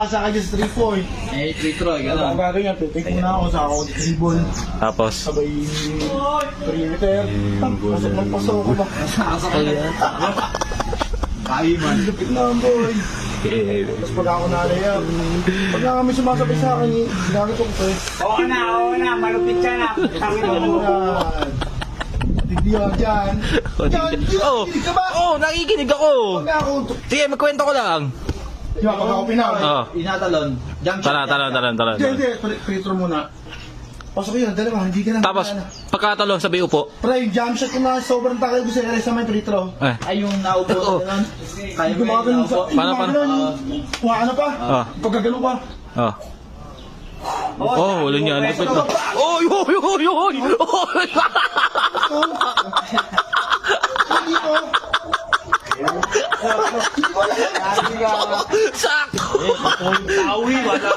Sa akin sa 3 point. Eh, free throw, gano'n. Ang gagawin yan, pitik muna ako sa ako dribble. Tapos, Sabay perimeter. Pasok ng pasok ko ba? Kayo man. Lupit na ang boy. Tapos pag ako nalayap, pag nga kami sumasabay sa akin, ginamit ko ito eh. Oo na, malupit ka na. Tangin mo. Tigdiyan dyan. Dyan, oh, kinig ka ba? oh, nakikinig ako. Pag nga ako, Sige, magkwento ko lang. di ba, pag ako pinawin. Oh, Inatalon. Jump shot. tara. Hindi, free throw muna. Pasok yun, dalawa, hindi ka na. Tapos, pagkatalo, sabi upo. Pre, yung jump shot ko na sobrang takay ko sa area sa may free throw. Eh, Ay, yung naupo Oo. na gano'n. Kaya Hindi ko mo makaganon sa... Paano? Kuha ka na pa. Ah. Pagkaganon pa. oh. Oh, wala niya. Lupit na. Oy! Hindi ko. Sakto! Tawi, wala.